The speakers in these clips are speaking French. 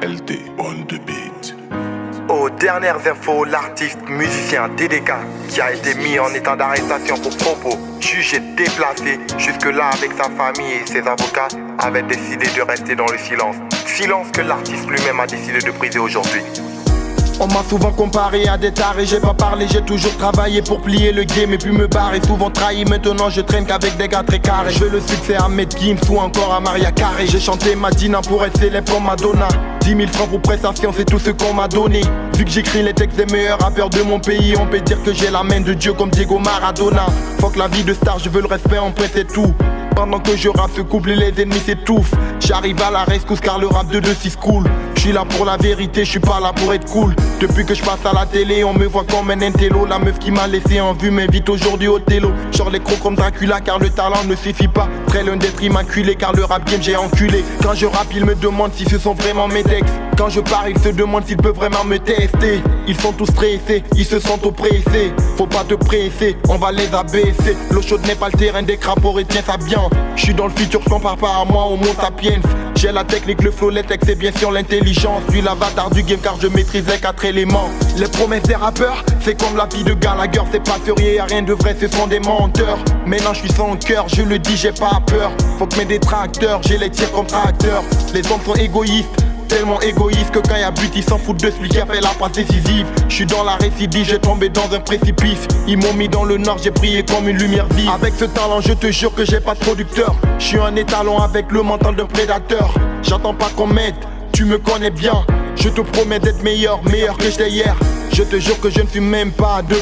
LD on the beat. Aux dernières infos, l'artiste musicien DDK, qui a été mis en état d'arrestation pour propos jugés déplacés, jusque-là avec sa famille et ses avocats, avait décidé de rester dans le silence. Silence que l'artiste lui-même a décidé de briser aujourd'hui. On m'a souvent comparé à des tarés, j'ai pas parlé, j'ai toujours travaillé pour plier le game et puis me barrer. Souvent trahi, maintenant je traîne qu'avec des gars très carrés. Je veux le succès à Matt Gims ou encore à Maria Carey. J'ai chanté Madina pour être célèbre comme Madonna. 10 000 francs pour prestation, c'est tout ce qu'on m'a donné. Vu que j'écris les textes des meilleurs rappeurs de mon pays, on peut dire que j'ai la main de Dieu comme Diego Maradona. Fuck la vie de star, je veux le respect en presse et tout. Pendant que je rappe ce couple, les ennemis s'étouffent. J'arrive à la rescousse car le rap de 2-6 cool. J'suis là pour la vérité, j'suis pas là pour être cool. Depuis que j'passe à la télé, on me voit comme un intello. La meuf qui m'a laissé en vue m'invite aujourd'hui au télo. Genre les crocs comme Dracula car le talent ne suffit pas. Très loin d'être immaculé car le rap game j'ai enculé. Quand je rappe, ils me demandent si ce sont vraiment mes textes. Quand je pars, ils se demandent s'ils peuvent vraiment me tester. Ils sont tous stressés, ils se sentent oppressés. Faut pas te presser, on va les abaisser. L'eau chaude n'est pas le terrain des crapauds, retiens ça bien. J'suis dans le futur, j'compare pas à moi, homo sapiens. J'ai la technique, le flow, les textes et bien sûr l'intelligence. Suis l'avatar du game car je maîtrise les 4 éléments. Les promesses des rappeurs, c'est comme la vie de Gallagher. C'est pas sérieux, y'a rien de vrai, ce sont des menteurs. Maintenant j'suis sans cœur, je le dis, j'ai pas peur. Faut que mes détracteurs, j'ai les tirs comme tracteurs. Les hommes sont égoïstes, tellement égoïste que quand y'a but ils s'en foutent de celui qui a fait la passe décisive. J'suis dans la récidive, j'ai tombé dans un précipice. Ils m'ont mis dans le nord, j'ai brillé comme une lumière vive. Avec ce talent je te jure que j'ai pas de producteur. J'suis un étalon avec le mental d'un prédateur. J'attends pas qu'on m'aide, tu me connais bien. Je te promets d'être meilleur, meilleur que j'étais hier. Je te jure que je ne suis même pas à 2%.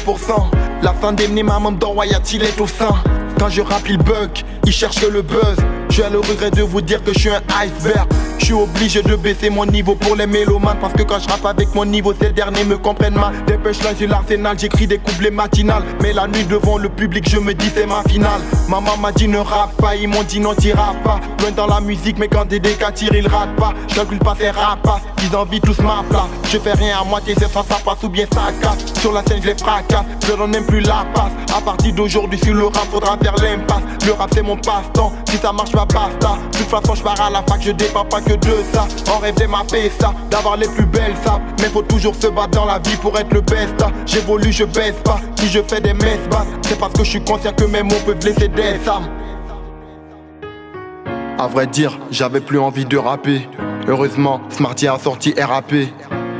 La fin d'emmener ma main dans Wyatt, il est au sein. Quand je rappe il bug, il cherche que le buzz. J'ai le regret de vous dire que je suis un iceberg. Je suis obligé de baisser mon niveau pour les mélomanes. Parce que quand je rappe avec mon niveau, ces derniers me comprennent mal. Des punchlines sur l'arsenal, j'écris des couplets matinales. Mais la nuit devant le public, je me dis c'est ma finale. Maman m'a dit ne rappe pas, ils m'ont dit non t'iras pas. Loin dans la musique, mais quand DDK tire, il rate pas. Je calcule pas ces rapaces, ils envient tous ma place. Je fais rien à moitié, c'est ça passe ou bien ça casse. Sur la scène je les fracasse, je donne même plus la passe. À partir d'aujourd'hui sur le rap, faudra faire l'impasse. Le rap c'est mon passe-temps, si ça marche pas basta. De toute façon je pars à la fac, je dépends pas que de ça. On rêve de m'appeler ça, d'avoir les plus belles sapes. Mais faut toujours se battre dans la vie pour être le best. J'évolue, je baisse pas, si je fais des messes basses, c'est parce que je suis conscient que mes mots peuvent blesser des âmes. À vrai dire, j'avais plus envie de rapper. Heureusement, Smarty a sorti RAP.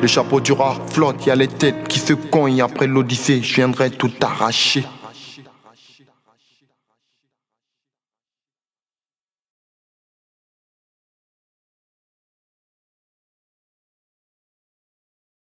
Le chapeau du rat flotte, y'a les têtes qui se cognent. Après l'Odyssée, je viendrai tout arracher.